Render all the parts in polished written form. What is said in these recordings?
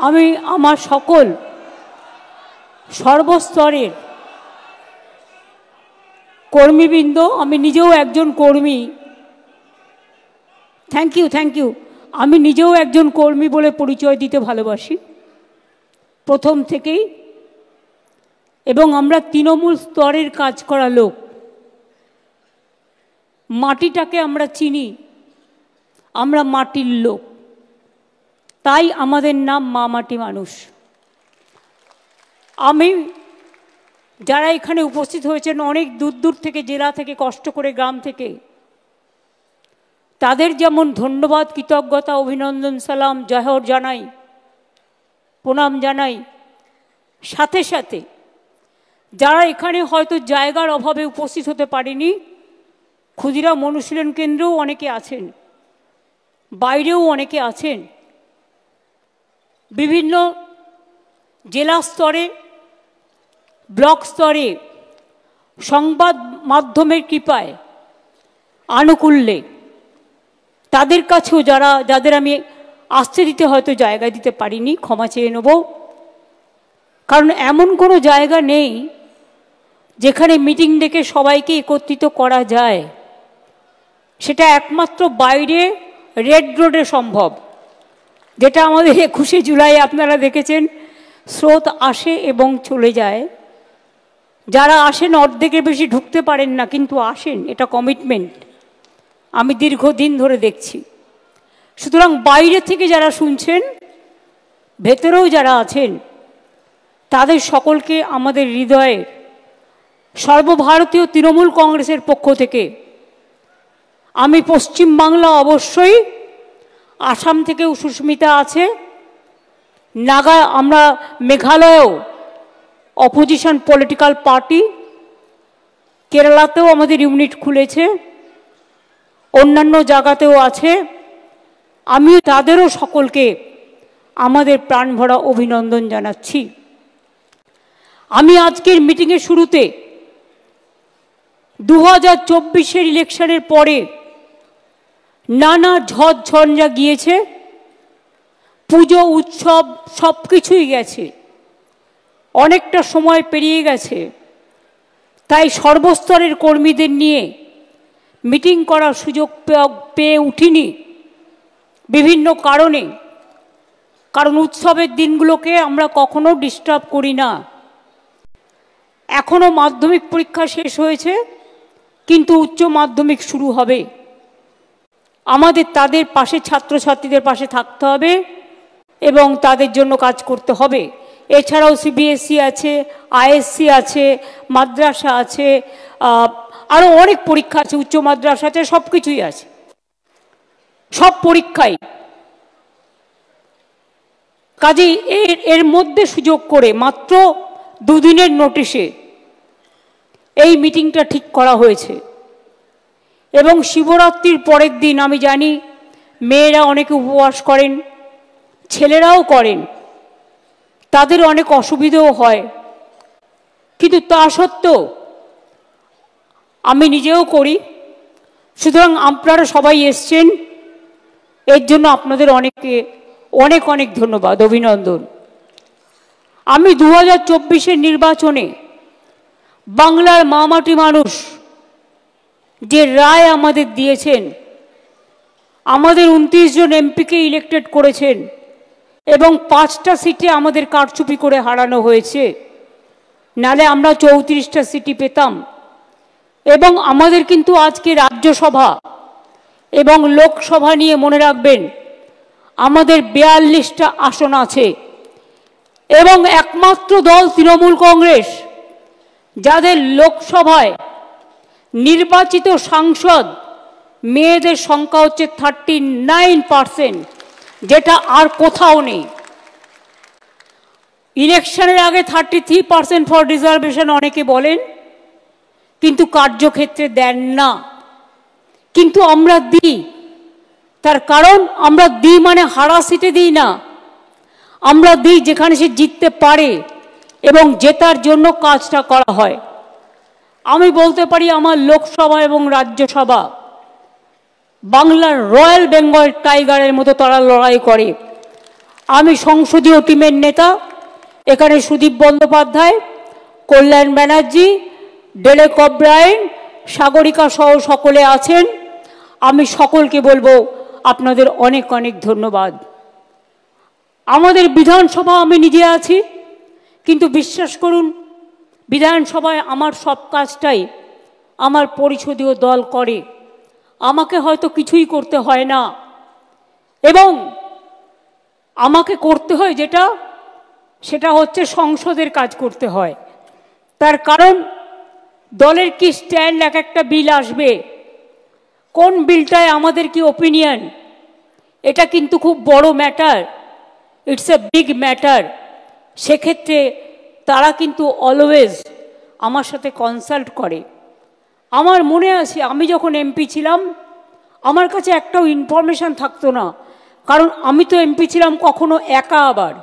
আমি আমার সকল সর্বস্তরের কর্মীবৃন্দ, আমি নিজেও একজন কর্মী, থ্যাংক ইউ, আমি নিজেও একজন কর্মী বলে পরিচয় দিতে ভালোবাসি প্রথম থেকেই, এবং আমরা তৃণমূল স্তরের কাজ করা লোক, মাটিটাকে আমরা চিনি, আমরা মাটির লোক, তাই আমাদের নাম মা মাটি মানুষ। আমি যারা এখানে উপস্থিত হয়েছেন অনেক দূর দূর থেকে, জেলা থেকে, কষ্ট করে গ্রাম থেকে, তাদের যেমন ধন্যবাদ, কৃতজ্ঞতা, অভিনন্দন, সালাম, জহর জানাই, প্রণাম জানাই, সাথে সাথে যারা এখানে হয়তো জায়গার অভাবে উপস্থিত হতে পারেনি, ক্ষুদিরাম অনুশীলন কেন্দ্রেও অনেকে আছেন, বাইরেও অনেকে আছেন, বিভিন্ন জেলা স্তরে, ব্লক স্তরে সংবাদ মাধ্যমের কৃপায়, আনুকূল্যে, তাদের কাছেও যাদের আমি আসতে দিতে হয়তো জায়গা দিতে পারিনি, ক্ষমা চেয়ে নেব। কারণ এমন কোনো জায়গা নেই যেখানে মিটিং ডেকে সবাইকে একত্রিত করা যায়, সেটা একমাত্র বাইরে রেড রোডে সম্ভব, যেটা আমাদের 21শে জুলাই আপনারা দেখেছেন, স্রোত আসে এবং চলে যায়, যারা আসেন অর্ধেকের বেশি ঢুকতে পারেন না, কিন্তু আসেন, এটা কমিটমেন্ট, আমি দীর্ঘদিন ধরে দেখছি। সুতরাং বাইরে থেকে যারা শুনছেন, ভেতরেও যারা আছেন, তাদের সকলকে আমাদের হৃদয়ে সর্বভারতীয় তৃণমূল কংগ্রেসের পক্ষ থেকে, আমি পশ্চিমবাংলা অবশ্যই, আসাম থেকেও সুস্মিতা আছে, আমরা মেঘালয়েও অপোজিশন পলিটিক্যাল পার্টি, কেরালাতেও আমাদের ইউনিট খুলেছে, অন্যান্য জায়গাতেও আছে, আমিও তাদেরও সকলকে আমাদের প্রাণভরা অভিনন্দন জানাচ্ছি। আমি আজকের মিটিংয়ের শুরুতে 2024-এর ইলেকশনের পরে নানা ঝড়ঝঞ্ঝা গিয়েছে, পুজো উৎসব সব কিছুই গেছে, অনেকটা সময় পেরিয়ে গেছে, তাই সর্বস্তরের কর্মীদের নিয়ে মিটিং করার সুযোগ পেয়ে উঠিনি বিভিন্ন কারণে। কারণ উৎসবের দিনগুলোকে আমরা কখনো ডিস্টার্ব করি না। এখনও মাধ্যমিক পরীক্ষা শেষ হয়েছে, কিন্তু উচ্চ মাধ্যমিক শুরু হবে, আমাদের তাদের পাশে, ছাত্রছাত্রীদের পাশে থাকতে হবে এবং তাদের জন্য কাজ করতে হবে। এছাড়াও সিবিএসসি আছে, আইএসসি আছে, মাদ্রাসা আছে, আরও অনেক পরীক্ষা আছে, উচ্চ মাদ্রাসা আছে, সব কিছুই আছে, সব পরীক্ষাই। কাজেই এর মধ্যে সুযোগ করে মাত্র 2 দিনের নোটিশে এই মিটিংটা ঠিক করা হয়েছে। এবং শিবরাত্রির পরের দিন আমি জানি মেয়েরা অনেকে উপবাস করেন, ছেলেরাও করেন, তাদের অনেক অসুবিধাও হয়, কিন্তু তা সত্ত্বেও আমি নিজেও করি। সুতরাং আপনারা সবাই এসছেন, এর জন্য আপনাদের অনেককে অনেক অনেক ধন্যবাদ, অভিনন্দন। আমি 2024-এর নির্বাচনে বাংলার মা মাটি মানুষ যে রায় আমাদের দিয়েছেন, আমাদের 29 জন এমপিকে ইলেক্টেড করেছেন এবং 5টা সিটে আমাদের কারচুপি করে হারানো হয়েছে, নালে আমরা 34টা সিটি পেতাম। এবং আমাদের কিন্তু আজকে রাজ্যসভা এবং লোকসভা নিয়ে মনে রাখবেন আমাদের 42টা আসন আছে, এবং একমাত্র দল তৃণমূল কংগ্রেস যাদের লোকসভায় নির্বাচিত সাংসদ মেয়েদের সংখ্যা হচ্ছে 39%, যেটা আর কোথাও নেই। ইলেকশনের আগে 33% ফর রিজার্ভেশন অনেকে বলেন, কিন্তু কার্যক্ষেত্রে দেন না, কিন্তু আমরা দিই। তার কারণ আমরা দিই মানে হারা সিটে দিই না, আমরা দিই যেখানে সে জিততে পারে এবং জেতার জন্য কাজটা করা হয়। আমি বলতে পারি আমার লোকসভা এবং রাজ্যসভা বাংলার রয়্যাল বেঙ্গল টাইগারের মতো তারা লড়াই করে। আমি সংসদীয় টিমের নেতা, এখানে সুদীপ বন্দ্যোপাধ্যায়, কল্যাণ ব্যানার্জি, ডেরেক ওব্রায়েন, সাগরিকা সহ সকলে আছেন। আমি সকলকে বলবো আপনাদের অনেক অনেক ধন্যবাদ। আমাদের বিধানসভা আমি নিজে আছি, কিন্তু বিশ্বাস করুন বিধানসভায় আমার সব কাজটাই আমার পরিষদীয় দল করে। আমাকে হয়তো কিছুই করতে হয় না, এবং আমাকে করতে হয় যেটা, সেটা হচ্ছে সংসদের কাজ করতে হয়। তার কারণ দলের কি স্ট্যান্ড, এক একটা বিল আসবে, কোন বিলটায় আমাদের কি ওপিনিয়ন, এটা কিন্তু খুব বড় matter, it's a big matter. সেক্ষেত্রে তারা কিন্তু অলওয়েজ আমার সাথে কনসাল্ট করে। আমার মনে আছে আমি যখন এমপি ছিলাম আমার কাছে একটাও ইনফরমেশান থাকতো না, কারণ আমি তো এমপি ছিলাম কখনো একা। আবার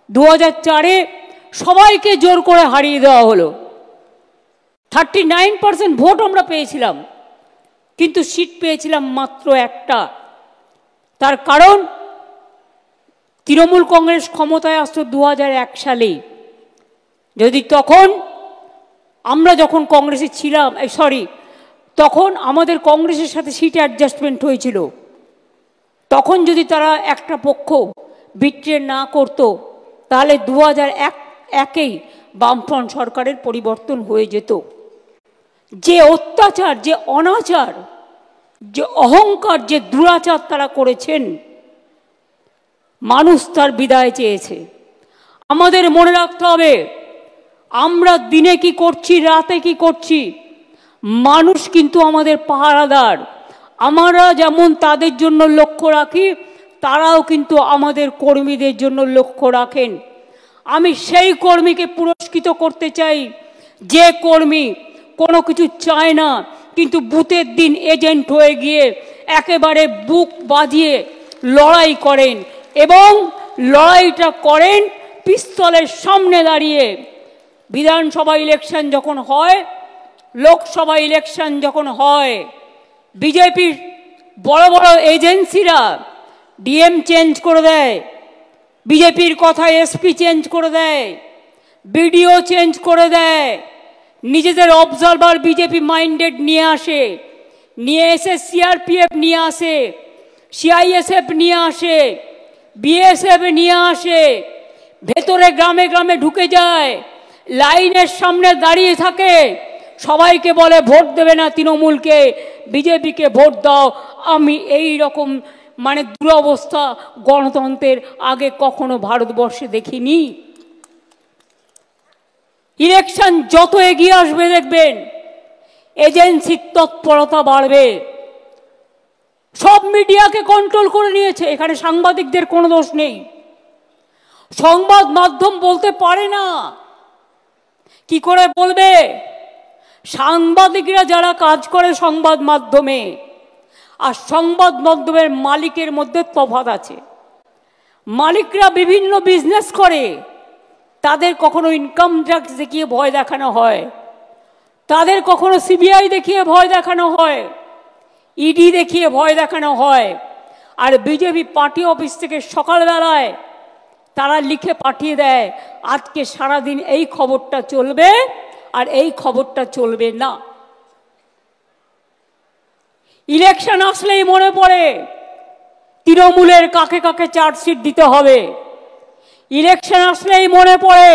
2004-এ সবাইকে জোর করে হারিয়ে দেওয়া হলো, 39% ভোট আমরা পেয়েছিলাম, কিন্তু সিট পেয়েছিলাম মাত্র একটা। তার কারণ তৃণমূল কংগ্রেস ক্ষমতায় আসতো 2001 সালেই। যদি তখন আমরা যখন কংগ্রেসে ছিলাম, তখন আমাদের কংগ্রেসের সাথে সিট অ্যাডজাস্টমেন্ট হয়েছিল, তখন যদি তারা একটা পক্ষ বিট্রে না করতো তাহলে 2001-এই বামফ্রন্ট সরকারের পরিবর্তন হয়ে যেত। যে অত্যাচার, যে অনাচার, যে অহংকার, যে দুরাচার তারা করেছেন, মানুষ তার বিদায় চেয়েছে। আমাদের মনে রাখতে হবে আমরা দিনে কি করছি, রাতে কি করছি, মানুষ কিন্তু আমাদের পাহারাদার। আমরা যেমন তাদের জন্য লক্ষ্য রাখি, তারাও কিন্তু আমাদের কর্মীদের জন্য লক্ষ্য রাখেন। আমি সেই কর্মীকে পুরস্কৃত করতে চাই যে কর্মী কোনো কিছু চায় না, কিন্তু বুথের দিন এজেন্ট হয়ে গিয়ে একেবারে বুক বাজিয়ে লড়াই করেন, এবং লড়াইটা করেন পিস্তলের সামনে দাঁড়িয়ে। বিধানসভা ইলেকশন যখন হয়, লোকসভা ইলেকশন যখন হয়, বিজেপির বড় বড় এজেন্সিরা ডিএম চেঞ্জ করে দেয়, বিজেপির কথায় এসপি চেঞ্জ করে দেয়, বিডিও চেঞ্জ করে দেয়, নিজেদের অবজারভার বিজেপি মাইন্ডেড নিয়ে আসে, নিয়ে এসে সিআরপিএফ নিয়ে আসে, সিআইএসএফ নিয়ে আসে, বিএসএফ নিয়ে আসে, ভেতরে গ্রামে গ্রামে ঢুকে যায়, লাইনের সামনে দাঁড়িয়ে থাকে, সবাইকে বলে ভোট দেবে না তৃণমূলকে, বিজেপিকে ভোট দাও। আমি এই রকম দুরবস্থা গণতন্ত্রের আগে কখনো ভারতবর্ষে দেখিনি। ইলেকশন যত এগিয়ে আসবে দেখবেন এজেন্সির তৎপরতা বাড়বে। সব মিডিয়াকে কন্ট্রোল করে নিয়েছে, এখানে সাংবাদিকদের কোনো দোষ নেই। সংবাদ মাধ্যম বলতে পারে না, কি করে বলবে? সাংবাদিকরা যারা কাজ করে সংবাদ মাধ্যমে আর সংবাদ মাধ্যমের মালিকের মধ্যে তফাৎ আছে। মালিকরা বিভিন্ন বিজনেস করে, তাদের কখনো ইনকাম ট্যাক্স দেখিয়ে ভয় দেখানো হয়, তাদের কখনো সিবিআই দেখিয়ে ভয় দেখানো হয়, ইডি দেখিয়ে ভয় দেখানো হয়। আর বিজেপি পার্টি অফিস থেকে সকালবেলায় তারা লিখে পাঠিয়ে দেয় আজকে সারাদিন এই খবরটা চলবে আর এই খবরটা চলবে না। ইলেকশন আসলেই মনে পড়ে তৃণমূলের কাকে কাকে চার্জশিট দিতে হবে। ইলেকশন আসলেই মনে পড়ে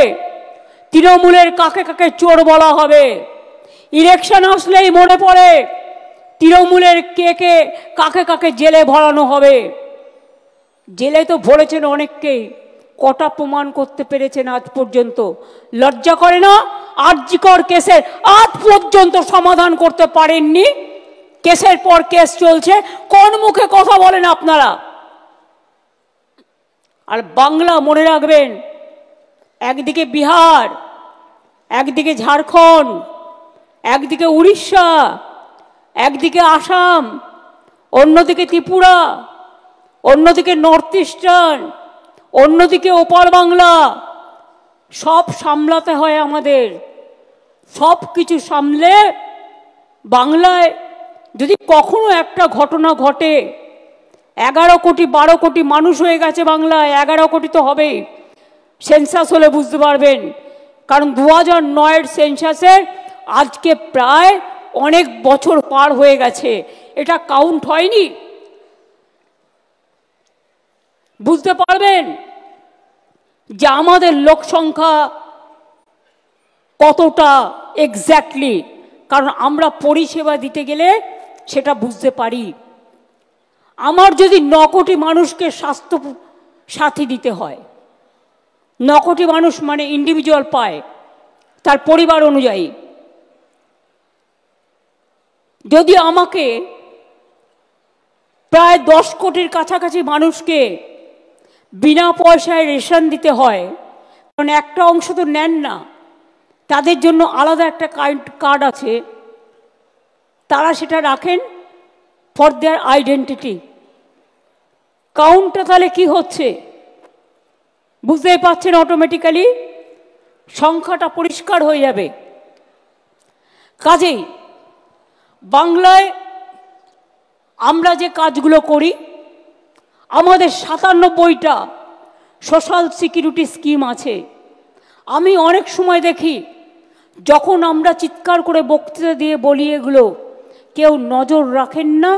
তৃণমূলের কাকে কাকে চোর বলা হবে। ইলেকশন আসলেই মনে পড়ে তৃণমূলের কাকে কাকে জেলে ভরানো হবে। জেলে তো ভরেছেন অনেককেই, কটা প্রমাণ করতে পেরেছেন আজ পর্যন্ত? লজ্জা করে না? আরজিকর কেসের আজ পর্যন্ত সমাধান করতে পারেননি, কেসের পর কেস চলছে, কোন মুখে কথা বলেন আপনারা? আর বাংলা মনে রাখবেন, একদিকে বিহার, একদিকে ঝাড়খণ্ড, একদিকে উড়িষ্যা, একদিকে আসাম, অন্যদিকে ত্রিপুরা, অন্যদিকে নর্থ ইস্টার্ন, অন্যদিকে ওপার বাংলা। সব সামলাতে হয় আমাদের। সব কিছু সামলে বাংলায় যদি কখনো একটা ঘটনা ঘটে, 11 কোটি 12 কোটি মানুষ হয়ে গেছে বাংলায়, 11 কোটি তো হবেই, সেন্সাস হলে বুঝতে পারবেন। কারণ 2009-এর সেন্সাসের আজকে প্রায় অনেক বছর পার হয়ে গেছে, এটা কাউন্ট হয়নি। বুঝতে পারবেন যে আমাদের লোক সংখ্যা কতটা এক্স্যাক্টলি, কারণ আমরা পরিষেবা দিতে গেলে সেটা বুঝতে পারি। আমার যদি 9 কোটি মানুষকে স্বাস্থ্য সাথী দিতে হয়, 9 কোটি মানুষ মানে ইন্ডিভিজুয়াল পায় তার পরিবার অনুযায়ী, যদি আমাকে প্রায় 10 কোটির কাছাকাছি মানুষকে বিনা পয়সায় রেশন দিতে হয়, কারণ একটা অংশ তো নেন না, তাদের জন্য আলাদা একটা কার্ড আছে, তারা সেটা রাখেন ফর দেয়ার আইডেন্টিটি। কাউন্টটা তাহলে কি হচ্ছে বুঝতেই পারছেন, অটোমেটিক্যালি সংখ্যাটা পরিষ্কার হয়ে যাবে। কাজেই বাংলায় আমরা যে কাজগুলো করি, আমাদের 97টা সোশ্যাল সিকিউরিটি স্কিম আছে। আমি অনেক সময় দেখি যখন আমরা চিৎকার করে বক্তৃতা দিয়ে বলি এগুলো, কেউ নজর রাখেন না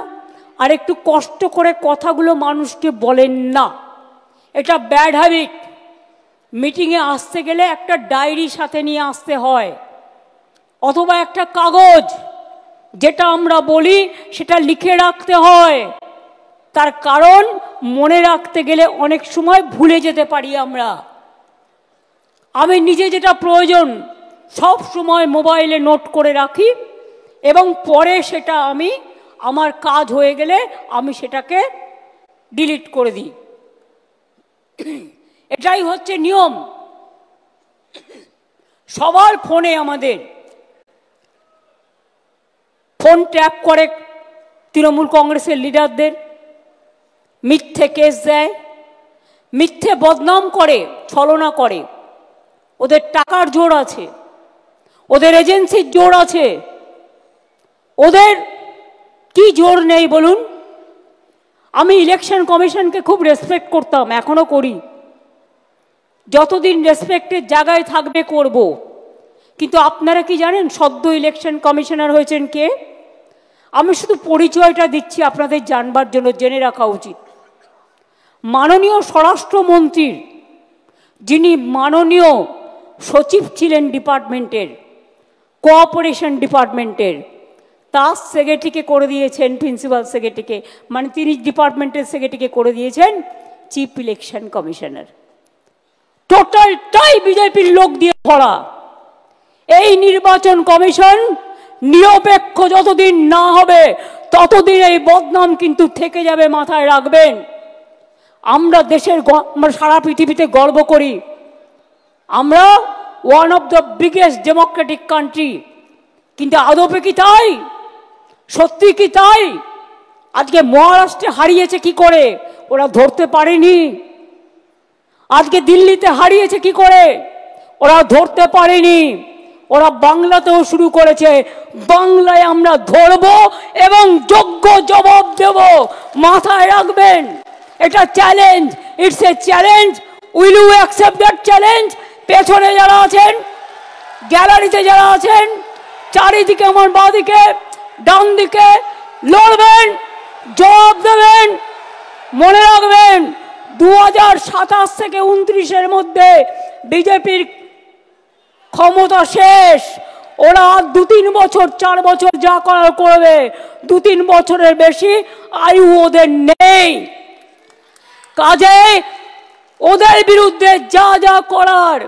আর একটু কষ্ট করে কথাগুলো মানুষকে বলেন না। এটা ব্যাড হ্যাবিট। মিটিংয়ে আসতে গেলে একটা ডায়েরি সাথে নিয়ে আসতে হয়, অথবা একটা কাগজ, যেটা আমরা বলি সেটা লিখে রাখতে হয়। তার কারণ মনে রাখতে গেলে অনেক সময় ভুলে যেতে পারি আমরা। আমি নিজে যেটা প্রয়োজন সব সময় মোবাইলে নোট করে রাখি, এবং পরে সেটা আমি আমার কাজ হয়ে গেলে আমি সেটাকে ডিলিট করে দিই। এটাই হচ্ছে নিয়ম। সবার ফোনে আমাদের ফোন ট্যাপ করে তৃণমূল কংগ্রেসের লিডারদের, মিথ্যে কেস দেয়, মিথ্যে বদনাম করে, ছলনা করে। ওদের টাকার জোর আছে, ওদের এজেন্সির জোর আছে, ওদের কি জোর নেই বলুন? আমি ইলেকশন কমিশনকে খুব রেসপেক্ট করতাম, এখনো করি। যতদিন রেসপেক্টের জায়গায় থাকবে করব। কিন্তু আপনারা কি জানেন সদ্য ইলেকশন কমিশনার হয়েছেন কে? আমি শুধু পরিচয়টা দিচ্ছি আপনাদের জানবার জন্য, জেনে রাখা উচিত। মাননীয় স্বরাষ্ট্রমন্ত্রীর যিনি মাননীয় সচিব ছিলেন ডিপার্টমেন্টের, কোঅপারেশন ডিপার্টমেন্টের, তার সেক্রেটারিকে করে দিয়েছেন, প্রিন্সিপাল সেক্রেটারিকে, মানে তিনি ডিপার্টমেন্টের সেক্রেটারিকে করে দিয়েছেন চিফ ইলেকশন কমিশনার। টোটালটাই বিজেপির লোক দিয়ে ভরা। এই নির্বাচন কমিশন নিরপেক্ষ যতদিন না হবে ততদিন এই বদনাম কিন্তু থেকে যাবে, মাথায় রাখবেন। আমরা দেশের, আমরা সারা পৃথিবীতে গর্ব করি, আমরা one of the biggest Democratic country. কিন্তু আদপে কি তাই? সত্যি কি তাই? আজকে মহারাষ্ট্রে হারিয়েছে কি করে? ওরা ধরতে পারেনি। আজকে দিল্লিতে হারিয়েছে কি করে? ওরা ধরতে পারেনি। ওরা বাংলাতেও শুরু করেছে। বাংলায় আমরা ধরব এবং যোগ্য জবাব দেব, মাথায় রাখবেন। এটা challenge, it's a challenge. Will you accept that challenge? পেছনে যারা আছেন, গ্যালারিতে যারা আছেন, চারিদিকে আমার বাঁদিকে ডান দিকে লড়বেন, জবাব দেবেন। মনে রাখবেন 2027 থেকে 29-এর মধ্যে বিজেপির ক্ষমতা শেষ। ওরা 2-3 বছর 4 বছর যা করার করবে, 2-3 বছরের বেশি আয়ু ওদের নেই। কাজে ওদের বিরুদ্ধে যা যা করার,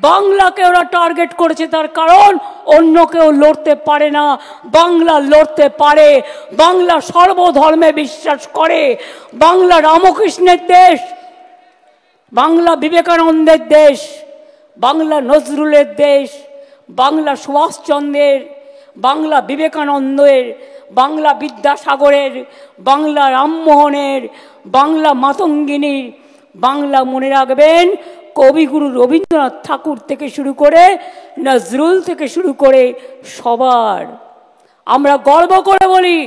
বাংলাকে ওরা টার্গেট করেছে, তার কারণ অন্য কেউ লড়তে পারে না, বাংলা লড়তে পারে। বাংলা সর্বধর্মে বিশ্বাস করে, বাংলা রামকৃষ্ণের দেশ, বাংলা বিবেকানন্দের দেশ, বাংলা নজরুলের দেশ, বাংলা সুভাষচন্দ্রের, বাংলা বিবেকানন্দের, বাংলা বিদ্যাসাগরের, বাংলা রামমোহনের, বাংলা মাতঙ্গিনীর, বাংলা মনে রাখবেন কবিগুরু রবীন্দ্রনাথ ঠাকুর থেকে শুরু করে নজরুল থেকে শুরু করে সবার। আমরা গর্ব করে বলি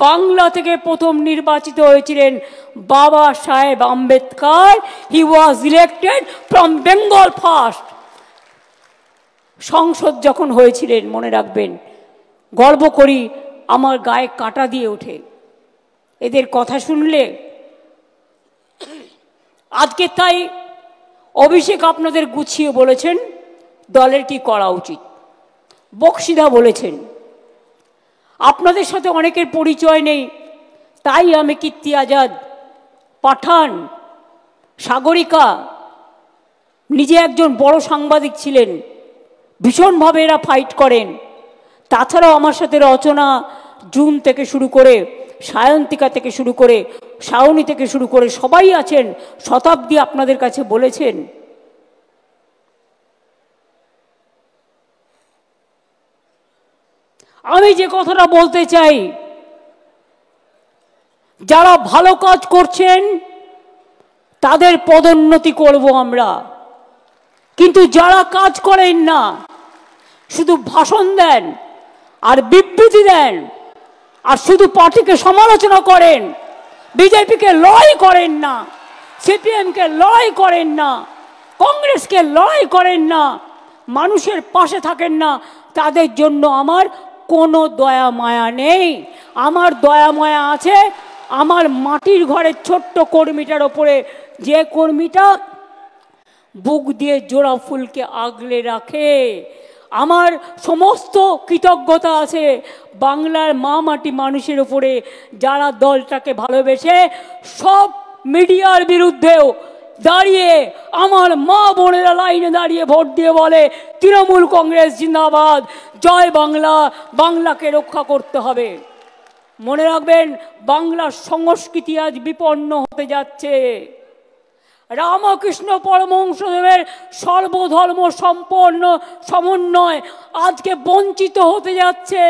বাংলা থেকে প্রথম নির্বাচিত হয়েছিলেন Baba Saheb Ambedkar. He was elected from Bengal first. সংসদ যখন হয়েছিলেন, মনে রাখবেন, গর্ব করি, আমার গায়ে কাঁটা দিয়ে ওঠে এদের কথা শুনলে। আজকে তাই অভিষেক আপনাদের গুছিয়ে বলেছেন দলের কি করা উচিত, বক্সিদা বলেছেন। আপনাদের সাথে অনেকের পরিচয় নেই, তাই আমি কীর্তি আজাদ, পাঠান, সাগরিকা, নিজে একজন বড় সাংবাদিক ছিলেন, ভীষণভাবে এরা ফাইট করেন। তাছাড়াও আমার সাথে রচনা, জুন থেকে শুরু করে, সায়ন্তিকা থেকে শুরু করে, শাওনি থেকে শুরু করে সবাই আছেন, শতাব্দী আপনাদের কাছে বলেছেন। আমি যে কথাটা বলতে চাই, যারা ভালো কাজ করছেন তাদের পদোন্নতি করব আমরা, কিন্তু যারা কাজ করেন না, শুধু ভাষণ দেন আর বিবৃতি দেন আর শুধু পার্টিকে সমালোচনা করেন, বিজেপিকে লড়াই করেন না, সিপিএমকে লড়াই করেন না, কংগ্রেসকে লড়াই করেন না, মানুষের পাশে থাকেন না, তাদের জন্য আমার কোনো দয়া মায়া নেই। আমার দয়া মায়া আছে আমার মাটির ঘরের ছোট্ট কর্মীটার ওপরে, যে কর্মীটা বুক দিয়ে জোড়া ফুলকে আগলে রাখে। আমার সমস্ত কৃতজ্ঞতা আছে বাংলার মা মাটি মানুষের উপরে, যারা দলটাকে ভালোবেসে সব মিডিয়ার বিরুদ্ধেও দাঁড়িয়ে, আমার মা বোনেরা লাইনে দাঁড়িয়ে ভোট দিয়ে বলে তৃণমূল কংগ্রেস জিন্দাবাদ, জয় বাংলা, বাংলাকে রক্ষা করতে হবে। মনে রাখবেন, বাংলার সংস্কৃতি আজ বিপন্ন হতে যাচ্ছে। রামকৃষ্ণ পরমহংসদেবের সর্বধর্ম সম্পন্ন সমন্বয় আজকে বঞ্চিত হতে যাচ্ছে।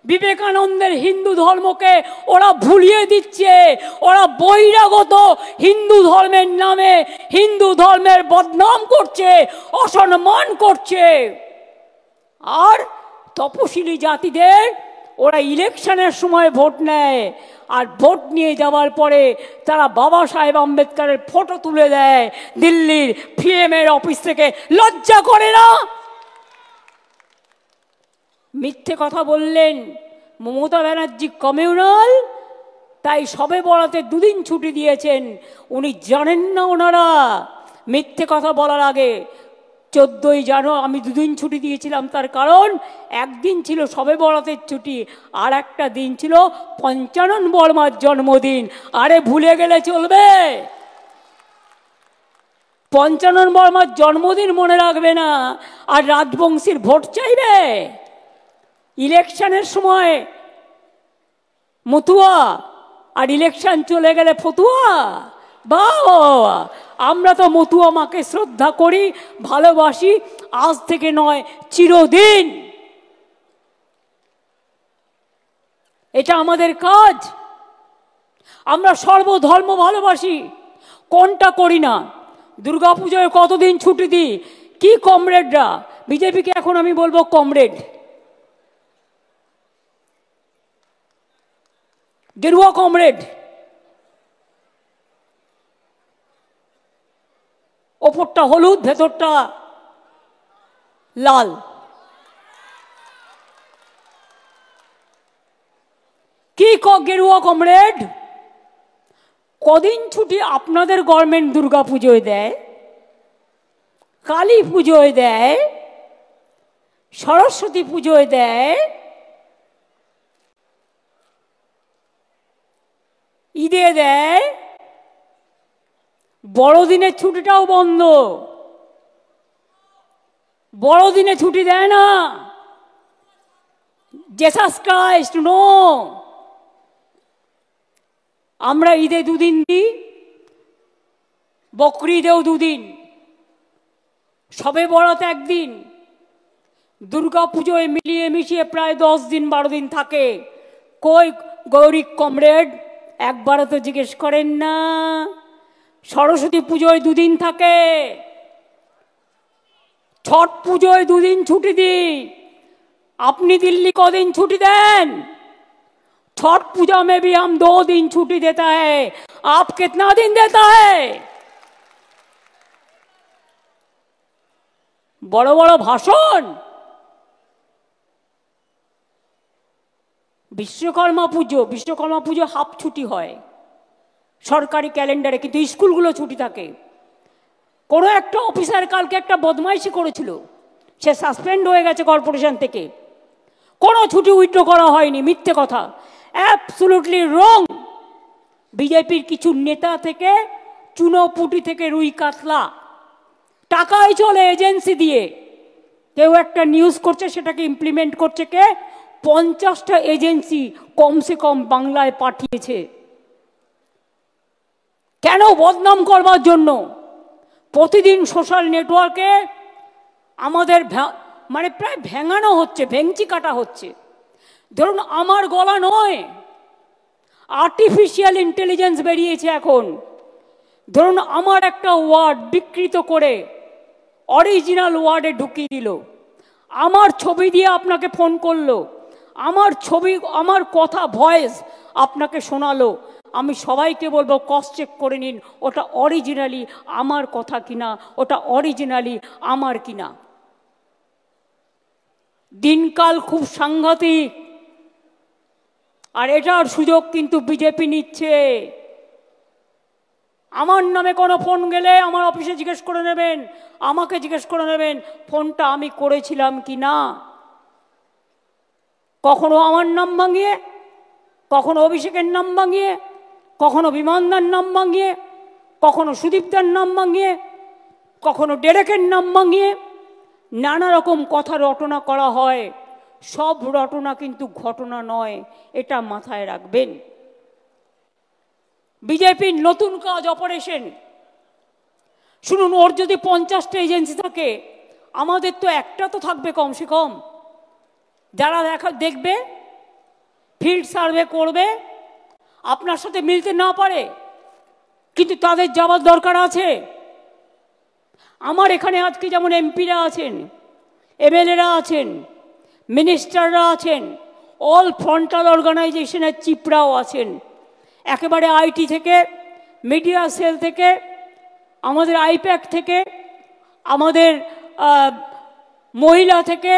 বিবেকানন্দের হিন্দু ধর্মকে ওরা ভুলিয়ে দিচ্ছে, ওরা বহিরাগত হিন্দু ধর্মের নামে হিন্দু ধর্মের বদনাম করছে, অসম্মান করছে। আর তপশিলি জাতিদের ওরা ইলেকশনের সময় ভোট নেয়, আর ভোট নিয়ে যাওয়ার পরে তারা বাবা সাহেব আম্বেদকরের ফটো তুলে দেয় দিল্লির পিএমের অফিস থেকে। লজ্জা করে না? মিথ্যে কথা বললেন মমতা ব্যানার্জি কমিউনাল, তাই সবে বরাতে দুদিন ছুটি দিয়েছেন। উনি জানেন না ওনারা মিথ্যে কথা বলার আগে 14ই জানুয়ারি আমি দুদিন ছুটি দিয়েছিলাম, তার কারণ একদিন ছিল সবে বরাতের ছুটি, আর একটা দিন ছিল পঞ্চানন বর্মার জন্মদিন। আরে ভুলে গেলে চলবে? পঞ্চানন বর্মার জন্মদিন মনে রাখবে না আর রাজবংশীর ভোট চাইবে? ইলেকশনের সময় মতুয়া আর ইলেকশন চলে গেলে ফতুয়া। বাবা, আমরা তো মতুয়া মাকে শ্রদ্ধা করি, ভালোবাসি, আজ থেকে নয় চিরদিন। এটা আমাদের কাজ। আমরা সর্বধর্ম ভালোবাসি, কোনটা করি না? দুর্গাপুজোয় কতদিন ছুটি দিই? কি কমরেডরা, বিজেপিকে এখন আমি বলবো কমরেড, গেরুয়া কমরেড, ওপরটা হলুদ ভেতরটা লাল। কি গেরুয়া কমরেড? কদিন ছুটি আপনাদের গভর্নমেন্ট দুর্গা পুজোয় দেয়, কালী পুজোয় দেয়, সরস্বতী পুজোয় দেয়, ঈদে দেয়, বড়দিনের ছুটিটাও বন্ধ। বড়দিনে ছুটি দেয় না। Jesus Christ no. আমরা ঈদে দুদিন দিই, বকরিদেও দুদিন, সবে বরাত একদিন, দুর্গা পুজোয় মিলিয়ে মিশিয়ে প্রায় 10 দিন 12 দিন থাকে। কই গৌরী কমরেড, একবারও তো জিজ্ঞেস করেন না? সরস্বতী পুজোয় 2 দিন থাকে, ছট পুজোয় 2 দিন ছুটি দিই। আপনি দিল্লি কদিন ছুটি দেন? छठ पूजा में भी हम 2 दिन छुट्टी देता है, आप कितना दिन देता है? বড় বড় ভাষণ। বিশ্বকর্মা পুজো হাফ ছুটি হয় সরকারি ক্যালেন্ডারে, কিন্তু স্কুলগুলো ছুটি থাকে। কোনো একটা অফিসার কালকে একটা বদমাইশি করেছিল, সে সাসপেন্ড হয়ে গেছে কর্পোরেশন থেকে, কোনো ছুটি উইথড্র করা হয়নি। মিথ্যে কথা, অ্যাবসলিউটলি রং। বিজেপির কিছু নেতা থেকে চুনোপুটি থেকে রুই কাতলা টাকায় চলে এজেন্সি দিয়ে। কেউ একটা নিউজ করছে, সেটাকে ইমপ্লিমেন্ট করছে কে? 50টা এজেন্সি কমসে কম বাংলায় পাঠিয়েছে। কেন? বদনাম করবার জন্য। প্রতিদিন সোশ্যাল নেটওয়ার্কে আমাদের মানে প্রায় ভেঙানো হচ্ছে, ভেঙচি কাটা হচ্ছে। ধরুন আমার গলা নয়, আর্টিফিশিয়াল ইন্টেলিজেন্স বেরিয়েছে এখন। ধরুন আমার একটা ওয়ার্ড বিকৃত করে অরিজিনাল ওয়ার্ডে ঢুকিয়ে দিল, আমার ছবি দিয়ে আপনাকে ফোন করলো, আমার ছবি, আমার কথা, ভয়েস আপনাকে শোনালো। আমি সবাইকে বলবো ক্রস চেক করে নিন ওটা অরিজিনালি আমার কথা কিনা, ওটা অরিজিনালি আমার কিনা। দিনকাল খুব সাংঘাতিক, আর এটার সুযোগ কিন্তু বিজেপি নিচ্ছে। আমার নামে কোনো ফোন গেলে আমার অফিসে জিজ্ঞেস করে নেবেন, আমাকে জিজ্ঞেস করে নেবেন ফোনটা আমি করেছিলাম কি না। কখনো আমার নাম ভাঙিয়ে, কখনো অভিষেকের নাম ভাঙিয়ে, কখনো বিমানদার নাম ভাঙিয়ে, কখনো সুদীপদার নাম ভাঙিয়ে, কখনো ডেরেকের নাম ভাঙিয়ে নানা রকম কথা রটনা করা হয়। সব রটনা কিন্তু ঘটনা নয়, এটা মাথায় রাখবেন। বিজেপির নতুন কাজ অপারেশন। শুনুন, ওর যদি 50টা এজেন্সি থাকে, আমাদের তো একটা তো থাকবে কমসে কম, যারা দেখবে, ফিল্ড সার্ভে করবে। আপনার সাথে মিলতে না পারে, কিন্তু তাদের যাওয়ার দরকার আছে। আমার এখানে আজকে যেমন এমপিরা আছেন, এমএলএরা আছেন, মিনিস্টাররা আছেন, অল ফ্রন্টাল অর্গানাইজেশনের চিফরাও আছেন। একেবারে আইটি থেকে, মিডিয়া সেল থেকে, আমাদের আইপ্যাক থেকে, আমাদের মহিলা থেকে,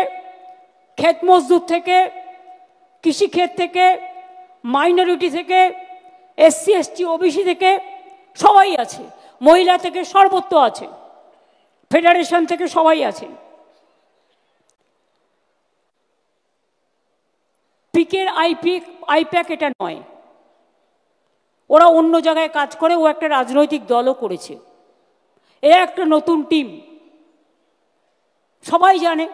ক্ষেত মজদুর থেকে, কৃষিক্ষেত থেকে, মাইনরিটি থেকে, এসসি এসটি ওবিসি থেকে সবাই আছে, মহিলা থেকে সর্বত্র আছে, ফেডারেশন থেকে সবাই আছেন। পিকের আইপ্যাক এটা নয়, ওরা অন্য জায়গায় কাজ করে, ও একটা রাজনৈতিক দলও করেছে। এ একটা নতুন টিম, সবাই জানে।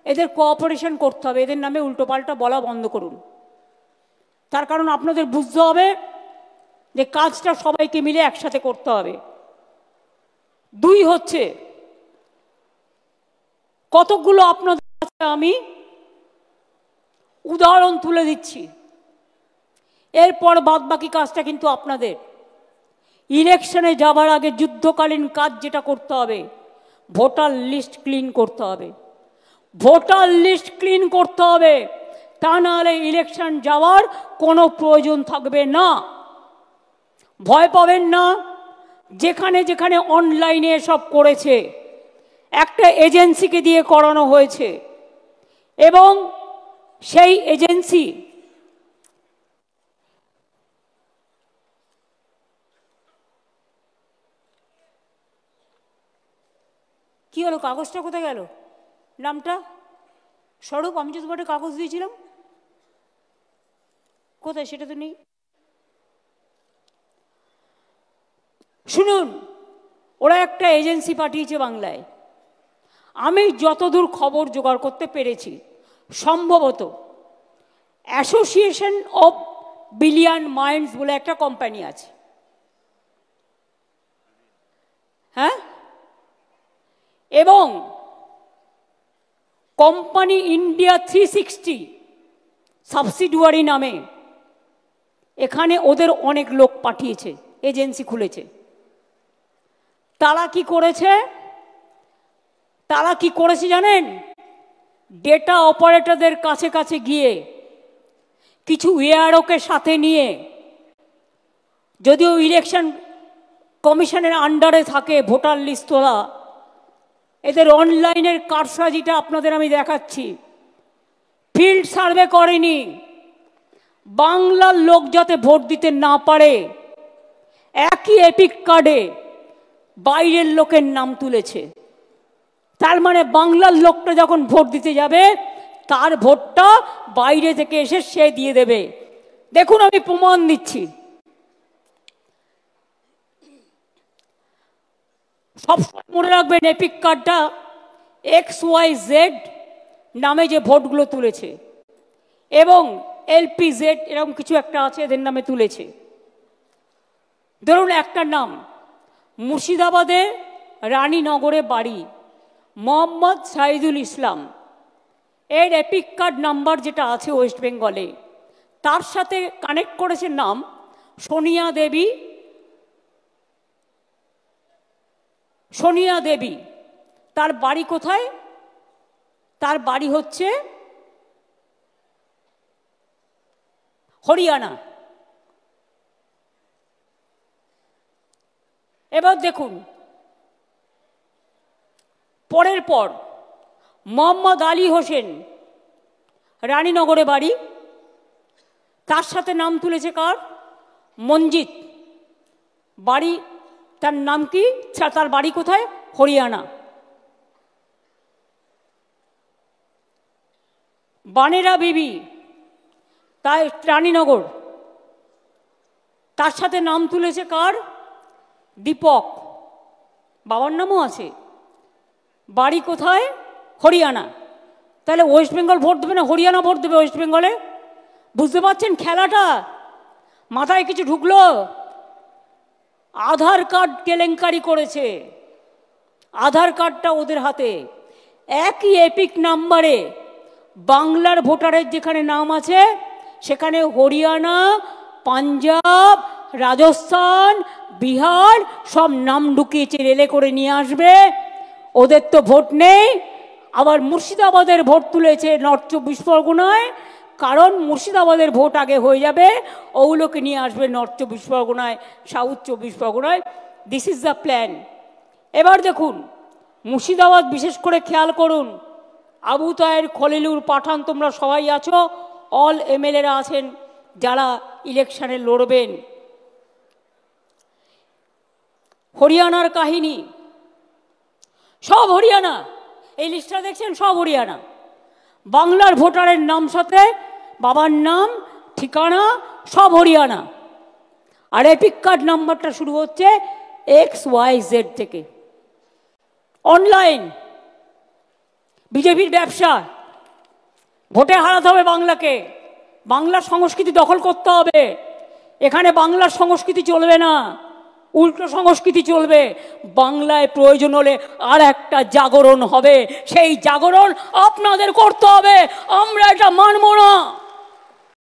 এদের কোঅপারেশন করতে হবে, এদের নামে উল্টোপাল্টা বলা বন্ধ করুন। তার কারণ আপনাদের বুঝতে হবে যে কাজটা সবাইকে মিলে একসাথে করতে হবে। 2 হচ্ছে, কতগুলো আপনাদের কাছে আমি উদাহরণ তুলে দিচ্ছি, এরপর বাদবাকি কাজটা কিন্তু আপনাদের। ইলেকশনে যাবার আগে যুদ্ধকালীন কাজ যেটা করতে হবে, ভোটার লিস্ট ক্লিন করতে হবে। ভোটার লিস্ট ক্লিন করতে হবে, তা নাহলে ইলেকশন যাওয়ার কোনো প্রয়োজন থাকবে না। ভয় পাবেন না। যেখানে যেখানে অনলাইনে এসব করেছে, একটা এজেন্সিকে দিয়ে করানো হয়েছে, এবং সেই এজেন্সি কি হলো? কাগজটা কোথায় গেল? নামটা স্বরূপ, আমি যে তোমাকে কাগজ দিয়েছিলাম, কোথায় সেটা তো নেই। শুনুন, ওরা একটা এজেন্সি পাঠিয়েছে বাংলায়। আমি যতদূর খবর জোগাড় করতে পেরেছি, সম্ভবত অ্যাসোসিয়েশন অফ বিলিয়ন মাইন্ডস বলে একটা কোম্পানি আছে। হ্যাঁ, এবং কোম্পানি ইন্ডিয়া 360 সাবসিডিয়ারি নামে এখানে ওদের অনেক লোক পাঠিয়েছে, এজেন্সি খুলেছে। তারা কি করেছে? তারা কি করেছে জানেন? ডেটা অপারেটরদের কাছে কাছে গিয়ে কিছু এআরওকে সাথে নিয়ে, যদিও ইলেকশন কমিশনের আন্ডারে থাকে ভোটার লিস্ট তোলা, এদের অনলাইনের কারসাজিটা আপনাদের আমি দেখাচ্ছি। ফিল্ড সার্ভে করেনি, বাংলার লোক যাতে ভোট দিতে না পারে একই এপিক কার্ডে বাইরের লোকের নাম তুলেছে। তার মানে বাংলার লোকটা যখন ভোট দিতে যাবে তার ভোটটা বাইরে থেকে এসে সে দিয়ে দেবে। দেখুন আমি প্রমাণ দিচ্ছি। সব মনে রাখবেন এপিক কার্ডটা XYZ নামে যে ভোটগুলো তুলেছে এবং LPZ এরকম কিছু একটা আছে এদের নামে তুলেছে। ধরুন একটা নাম মুর্শিদাবাদে রানীনগরে বাড়ি মোহাম্মদ সাইদুল ইসলাম, এর এপিক কার্ড নাম্বার যেটা আছে ওয়েস্ট বেঙ্গলে, তার সাথে কানেক্ট করেছে নাম সোনিয়া দেবী। সোনিয়া দেবী তার বাড়ি কোথায়? তার বাড়ি হচ্ছে হরিয়ানা। এবার দেখুন পরের পর মোহাম্মদ আলী হোসেন রানীনগরে বাড়ি, তার সাথে নাম তুলেছে কার? মঞ্জিত। বাড়ি তার নাম কি? তার বাড়ি কোথায়? হরিয়ানা। বানেরা বিবি তাই রানীনগর, তার সাথে নাম তুলেছে কার? দীপক। বাবার নামও আছে, বাড়ি কোথায়? হরিয়ানা। তাহলে ওয়েস্ট বেঙ্গল ভোট দেবে না হরিয়ানা ভোট দেবে ওয়েস্ট বেঙ্গলে? বুঝতে পারছেন খেলাটা? মাথায় কিছু ঢুকলো? আধার কার্ড কেলেঙ্কারি করেছে, আধার কার্ডটা ওদের হাতে। একই এপিক নাম্বারে বাংলার ভোটারের যেখানে নাম আছে সেখানে হরিয়ানা, পাঞ্জাব, রাজস্থান, বিহার সব নাম ঢুকিয়েছে, রেলে করে নিয়ে আসবে। ওদের তো ভোট নেই। আবার মুর্শিদাবাদের ভোট তুলেছে নর্থ 24 পরগনায়, কারণ মুর্শিদাবাদের ভোট আগে হয়ে যাবে, ওগুলোকে নিয়ে আসবে নর্থ 24 পরগনায়, সাউথ 24 পরগনায়। This is the plan. এবার দেখুন মুর্শিদাবাদ বিশেষ করে খেয়াল করুন। আবু তাহের, খলিলুর, পাঠান তোমরা সবাই আছো, অল এমএলএরা আছেন যারা ইলেকশনে লড়বেন। হরিয়ানার কাহিনী সব হরিয়ানা, এই লিস্টটা দেখছেন সব হরিয়ানা। বাংলার ভোটারের নাম সাথে বাবার নাম, ঠিকানা সব হরিয়ানা। আর এপিক কার্ড নাম্বারটা শুরু হচ্ছে XYZ থেকে। অনলাইন বিজেপির ব্যবসা। ভোটে হারাতে হবে বাংলাকে, বাংলার সংস্কৃতি দখল করতে হবে। এখানে বাংলার সংস্কৃতি চলবে না, উল্টো সংস্কৃতি চলবে। বাংলায় প্রয়োজন হলে আর একটা জাগরণ হবে, সেই জাগরণ আপনাদের করতে হবে। আমরা এটা মানব না।